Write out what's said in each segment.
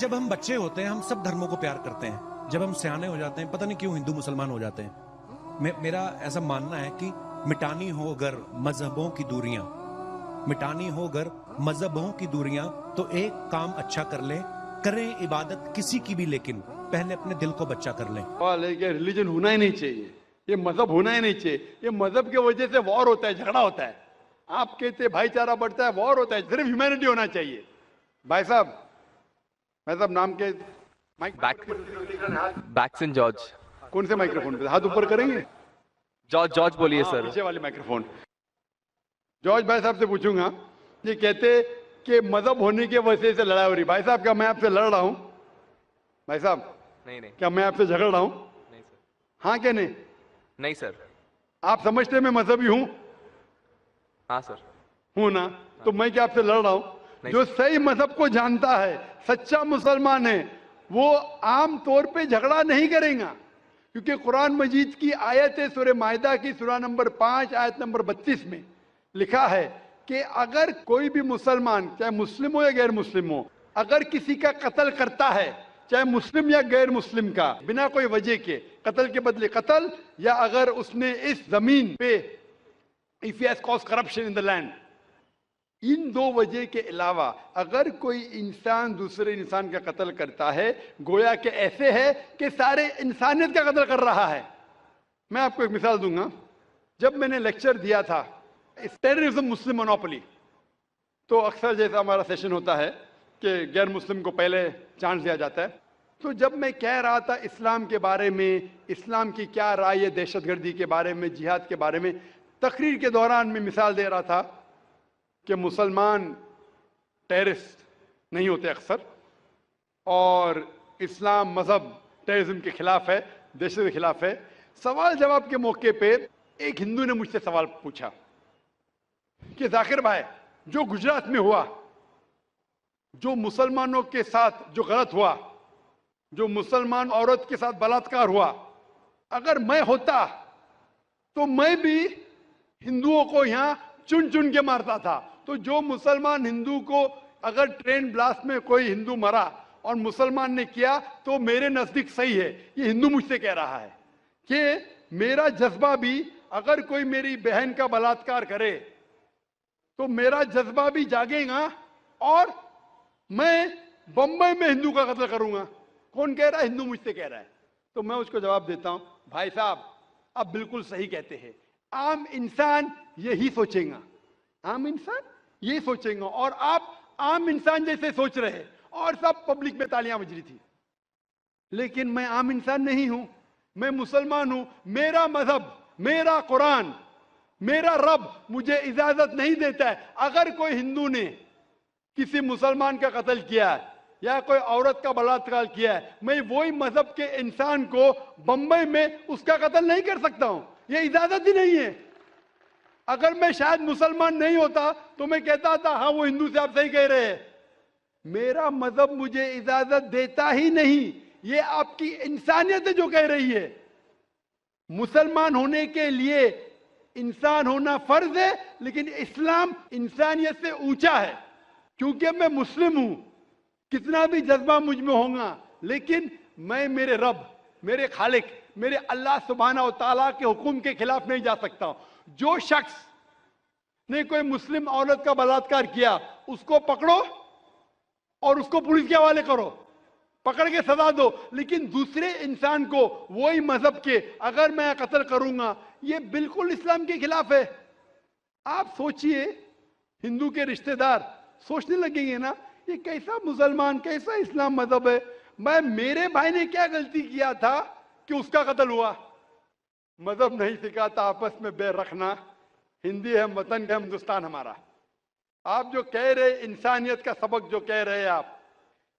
जब हम बच्चे होते हैं हम सब धर्मों को प्यार करते हैं, जब हम सियाने हो जाते हैं पता नहीं क्यों हिंदू मुसलमान हो जाते हैं। मेरा ऐसा मानना है कि मिटानी हो अगर मजहबों की दूरियां, मिटानी हो अगर मजहबों की दूरियां तो एक काम अच्छा कर ले, करें इबादत किसी की भी लेकिन पहले अपने दिल को बच्चा कर लें। रिलीजन होना ही नहीं चाहिए, ये मजहब होना ही नहीं चाहिए। ये मजहब की वजह से वॉर होता है, झगड़ा होता है। आप कहते भाईचारा बढ़ता है, वॉर होता है। सिर्फ ह्यूमैनिटी होना चाहिए। भाई साहब नाम के बैक्सन जॉर्ज। कौन से माइक्रोफोन पे हाथ ऊपर करेंगे? जॉर्ज बोलिए सर। पीछे वाले माइक्रोफोन। जॉर्ज भाई साहब से पूछूंगा, ये कहते कि मजहब होने की वजह से लड़ाई हो रही। भाई साहब क्या मैं आपसे लड़ रहा हूं? भाई साहब नहीं क्या मैं आपसे झगड़ रहा हूं? नहीं सर। हाँ क्या नहीं? नहीं सर। आप समझते मैं मजहबी हूं? हाँ सर। हूं ना? तो मैं क्या आपसे लड़ रहा हूं? जो सही मजहब को जानता है, सच्चा मुसलमान है, वो आम तौर पे झगड़ा नहीं करेगा। क्योंकि कुरान मजीद की आयत है, सूरह माइदा की सूरा नंबर 5 आयत नंबर 32 में लिखा है कि अगर कोई भी मुसलमान, चाहे मुस्लिम हो या गैर मुस्लिम हो, अगर किसी का कत्ल करता है, चाहे मुस्लिम या गैर मुस्लिम का, बिना कोई वजह के, कत्ल के बदले कत्ल, या अगर उसने इस जमीन पे if he has caused corruption in the land, इन दो वजह के अलावा अगर कोई इंसान दूसरे इंसान का कत्ल करता है, गोया कि ऐसे है कि सारे इंसानियत का कत्ल कर रहा है। मैं आपको एक मिसाल दूंगा। जब मैंने लेक्चर दिया था टेररिज्म मुस्लिम मोनोपोली, तो अक्सर जैसा हमारा सेशन होता है कि गैर मुस्लिम को पहले चांस दिया जाता है, तो जब मैं कह रहा था इस्लाम के बारे में, इस्लाम की क्या राय है दहशतगर्दी के बारे में, जिहाद के बारे में, तकरीर के दौरान मैं मिसाल दे रहा था कि मुसलमान टेररिस्ट नहीं होते अक्सर, और इस्लाम मजहब टेररिज्म के खिलाफ है, दहशत के खिलाफ है। सवाल जवाब के मौके पे एक हिंदू ने मुझसे सवाल पूछा कि जाकिर भाई, जो गुजरात में हुआ, जो मुसलमानों के साथ जो गलत हुआ, जो मुसलमान औरत के साथ बलात्कार हुआ, अगर मैं होता तो मैं भी हिंदुओं को यहां चुन चुन के मारता था। तो जो मुसलमान हिंदू को, अगर ट्रेन ब्लास्ट में कोई हिंदू मरा और मुसलमान ने किया तो मेरे नजदीक सही है। ये हिंदू मुझसे कह रहा है कि मेरा जज्बा भी, अगर कोई मेरी बहन का बलात्कार करे तो मेरा जज्बा भी जागेगा और मैं बंबई में हिंदू का कत्ल करूंगा। कौन कह रहा है? हिंदू मुझसे कह रहा है। तो मैं उसको जवाब देता हूं, भाई साहब आप बिल्कुल सही कहते हैं। आम इंसान यही सोचेगा, आम इंसान यही सोचेगा, और आप आम इंसान जैसे सोच रहे हैं, और सब पब्लिक में तालियां बज रही थी। लेकिन मैं आम इंसान नहीं हूं, मैं मुसलमान हूं। मेरा मजहब, मेरा कुरान, मेरा रब मुझे इजाजत नहीं देता है, अगर कोई हिंदू ने किसी मुसलमान का कत्ल किया है या कोई औरत का बलात्कार किया है, मैं वही मजहब के इंसान को बंबई में उसका कत्ल नहीं कर सकता हूं। ये इजाजत ही नहीं है। अगर मैं शायद मुसलमान नहीं होता तो मैं कहता था हाँ वो हिंदू से आप सही कह रहे हैं। मेरा मजहब मुझे इजाजत देता ही नहीं। ये आपकी इंसानियत है जो कह रही है। मुसलमान होने के लिए इंसान होना फर्ज है, लेकिन इस्लाम इंसानियत से ऊंचा है। क्योंकि मैं मुस्लिम हूं, कितना भी जज्बा मुझ में होगा, लेकिन मैं मेरे रब, मेरे खालिक, मेरे अल्लाह सुब्हाना व तआला के हुक्म के खिलाफ नहीं जा सकता हूं। जो शख्स ने कोई मुस्लिम औरत का बलात्कार किया, उसको पकड़ो और उसको पुलिस के हवाले करो, पकड़ के सजा दो, लेकिन दूसरे इंसान को वही मजहब के अगर मैं कत्ल करूंगा, ये बिल्कुल इस्लाम के खिलाफ है। आप सोचिए, हिंदू के रिश्तेदार सोचने लगेंगे ना, ये कैसा मुसलमान, कैसा इस्लाम मजहब है। मेरे भाई ने क्या गलती किया था कि उसका कत्ल हुआ? मजहब नहीं सिखाता आपस में बैर रखना। हिंदी है वतन है, हिंदुस्तान हमारा। आप जो कह रहे इंसानियत का सबक जो कह रहे हैं आप,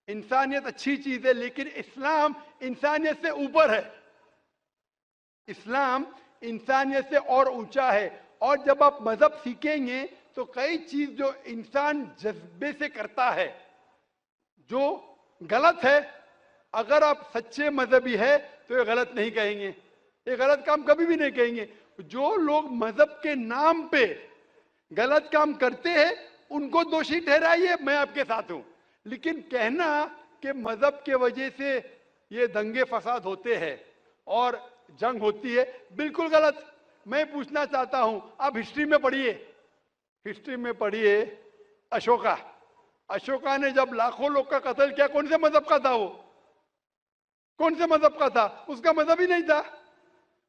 इंसानियत अच्छी चीज है, लेकिन इस्लाम इंसानियत से ऊपर है। इस्लाम इंसानियत से और ऊंचा है। और जब आप मजहब सीखेंगे तो कई चीज जो इंसान जज्बे से करता है, जो गलत है, अगर आप सच्चे मजहबी है तो ये गलत नहीं कहेंगे, ये गलत काम कभी भी नहीं कहेंगे। जो लोग मजहब के नाम पे गलत काम करते हैं उनको दोषी ठहराइए, मैं आपके साथ हूं। लेकिन कहना کہ مذہب کے وجہ سے یہ دنگے فساد ہوتے ہیں اور جنگ ہوتی ہے، بالکل غلط. میں پوچھنا چاہتا ہوں، آپ ہسٹری میں پڑھیے اشوکا نے جب لاکھوں لوگ کا قتل کیا، کون سے مذہب کا تھا وہ؟ کون سے مذہب کا تھا؟ اس کا مذہب ہی نہیں تھا.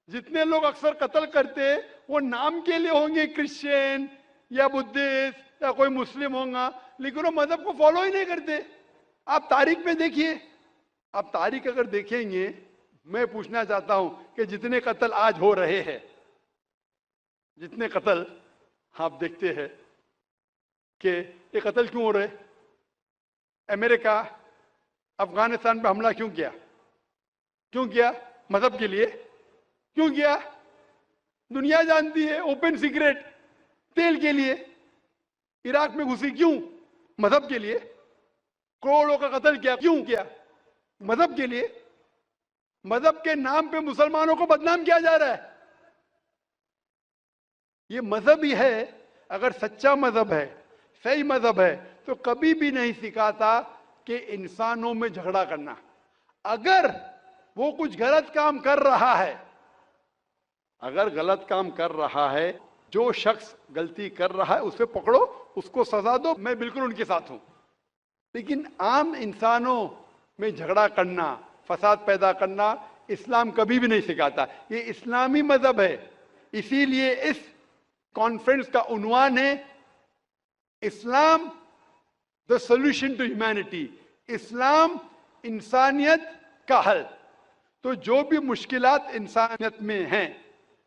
جتنے لوگ اکثر قتل کرتے وہ نام کے لیے ہوں گے، کرسچین یا بدھسٹ یا کوئی مسلم ہوں گا، لیکن وہ مذہب کو فالو ہی نہیں کرتے. آپ تاریخ میں دیکھیے، آپ تاریخ اگر دیکھیں گے، میں پوچھنا چاہتا ہوں کہ جتنے قتل آج ہو رہے ہیں، جتنے قتل آپ دیکھتے ہیں کہ یہ قتل کیوں ہو رہے؟ امریکہ افغانستان پہ حملہ کیوں کیا؟ مذہب کے لیے. کیوں کیا؟ دنیا جانتی ہے، اوپن سیکریٹ، تیل کے لیے. عراق میں گھسی کیوں؟ مذہب کے لیے. کروڑوں کا قتل کیا، کیوں کیا؟ مذہب کے لیے. مذہب کے نام پہ مسلمانوں کو بدنام کیا جا رہا ہے. یہ مذہب ہی ہے. اگر سچا مذہب ہے، صحیح مذہب ہے، تو کبھی بھی نہیں سکھاتا کہ انسانوں میں جھگڑا کرنا. اگر وہ کچھ غلط کام کر رہا ہے، جو شخص غلطی کر رہا ہے اسے پکڑو، اس کو سزا دو، میں بالکل ان کے ساتھ ہوں. لیکن عام انسانوں میں جھگڑا کرنا، فساد پیدا کرنا اسلام کبھی بھی نہیں سکھاتا. یہ اسلامی مذہب ہے. اسی لیے اس کانفرنس کا عنوان ہے اسلام the solution to humanity. اسلام انسانیت کا حل. تو جو بھی مشکلات انسانیت میں ہیں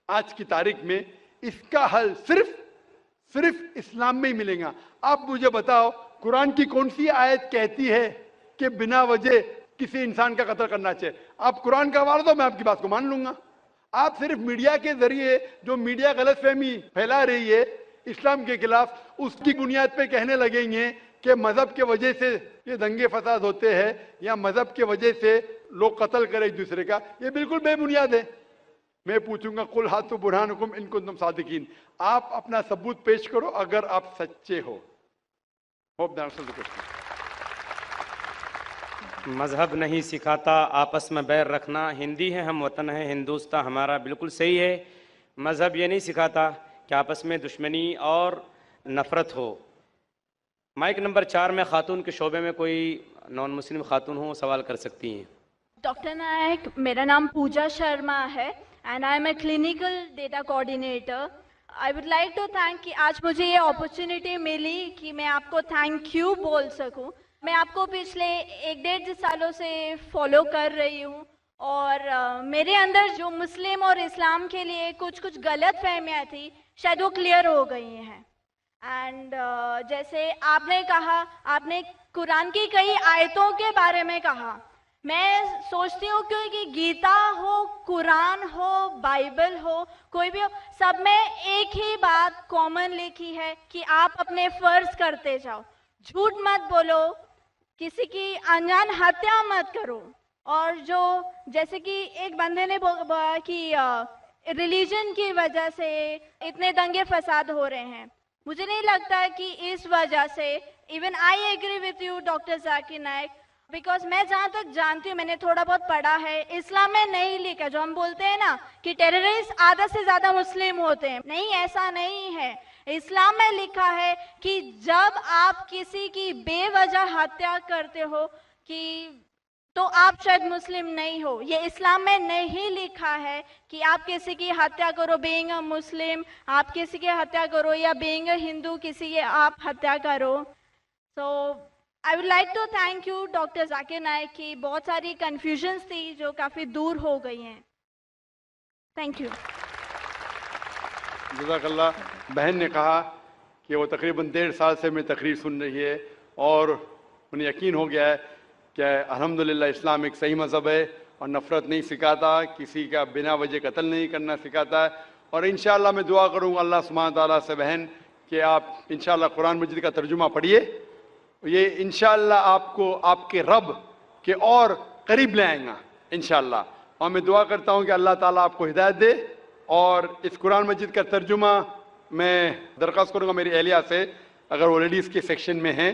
آج کی تاریخ میں، اس کا حل صرف اسلام میں ہی ملے گا. آپ مجھے بتاؤ، قرآن کی کون سی آیت کہتی ہے کہ بنا وجہ کسی انسان کا قتل کرنا چاہیے؟ آپ قرآن کا حوالہ دو، میں آپ کی بات کو مان لوں گا. آپ صرف میڈیا کے ذریعے جو میڈیا غلط فہمی پھیلا رہی ہے اسلام کے خلاف، اس کی بنیاد پہ کہنے لگیں گے کہ مذہب کے وجہ سے یہ دنگے فساد ہوتے ہیں یا مذہب کے وجہ سے لوگ قتل کریں ایک دوسرے کا. یہ بالکل بے بنیاد ہے. میں پوچھوں گا قل ہاتوا برہانکم ان کنتم صادقین. آپ اپنا ثبوت پیش کرو اگر آپ سچے ہو. Hope the answer the question. مذہب نہیں سکھاتا آپس میں بیر رکھنا. ہندی ہے، ہم وطن ہیں، ہندوستان ہمارا، بالکل صحیح ہے. مذہب یہ نہیں سکھاتا کہ آپس میں دشمنی اور نفرت ہو. مائک نمبر 4 میں خاتون کے شعبے میں کوئی نان مسلم خاتون ہو، سوال کر سکتی ہیں. ڈاکٹر نائک، میرا نام پوجا شرما ہے and I am a clinical data coordinator. I would like to thank کہ آج مجھے یہ اپرچونیٹی ملی کہ میں آپ کو تھینک یو بول سکوں. میں آپ کو پچھلے 1-1.5 سالوں سے فالو کر رہی ہوں اور میرے اندر جو مسلم اور اسلام کے لیے کچھ غلط فہمیاں تھی شاید وہ کلیئر ہو گئی ہیں. اینڈ جیسے آپ نے کہا، آپ نے قرآن کی کئی آیتوں کے بارے میں کہا. میں سوچتی ہوں کہ گیتا ہو، قرآن ہو، بائبل ہو، کوئی بھی ہو، سب میں ایک ہی بات کامن لکھی ہے کہ آپ اپنے فرض کرتے جاؤ، جھوٹ مت بولو، کسی کی انجان ہتیا مت کرو. اور جو جیسے کہ ایک بندے نے بولا کہ ریلیجن کی وجہ سے اتنے دنگے فساد ہو رہے ہیں. مجھے نہیں لگتا کہ اس وجہ سے، even I agree with you doctor Zakir Naik, because میں جہاں تک جانتی ہوں، میں نے تھوڑا بہت پڑھا ہے، اسلام میں نہیں لکھا جو ہم بولتے ہیں نا کہ ٹیررسٹ آدھا سے زیادہ مسلم ہوتے ہیں. نہیں، ایسا نہیں ہے. اسلام میں لکھا ہے کہ جب آپ کسی کی بے وجہ ہتیا کرتے ہو تو آپ شاید مسلم نہیں ہو. یہ اسلام میں نہیں لکھا ہے کہ آپ کسی کی ہتیا کرو بینگ اے مسلم، آپ کسی کی ہتیا کرو یا بینگ اے ہندو کسی کی آپ ہتیا کرو. So I would like to thank you doctor Zakir Naik کی بہت ساری کنفیوژنس تھی جو کافی دور ہو گئی ہیں. Thank you. جزاک اللہ. بہن نے کہا کہ وہ تقریباً 1.5 سال سے میں تقریر سن رہی ہے اور انہیں یقین ہو گیا ہے کہ الحمدللہ اسلام ایک صحیح مذہب ہے اور نفرت نہیں سکھاتا، کسی کا بنا وجہ قتل نہیں کرنا سکھاتا ہے. اور انشاءاللہ میں دعا کروں گا اللہ سبحانہ تعالیٰ سے بہن کہ آپ انشاءاللہ قرآن مجید کا ترجمہ پڑھیے. یہ انشاءاللہ آپ کو آپ کے رب کے اور قریب لے آئیں گا انشاءاللہ. اور میں دعا کرتا ہوں کہ اللہ تعالیٰ آپ کو ہدایت دے. اور اس قرآن مجید کا ترجمہ میں درخواست کروں گا میری اہلیہ سے، اگر وہ لیڈیز کے سیکشن میں ہیں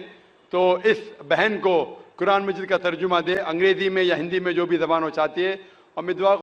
تو اس بہن کو कुरान मजीद का तर्जुमा दे, अंग्रेजी में या हिंदी में, जो भी जबान वो चाहती है। और मैं दुआ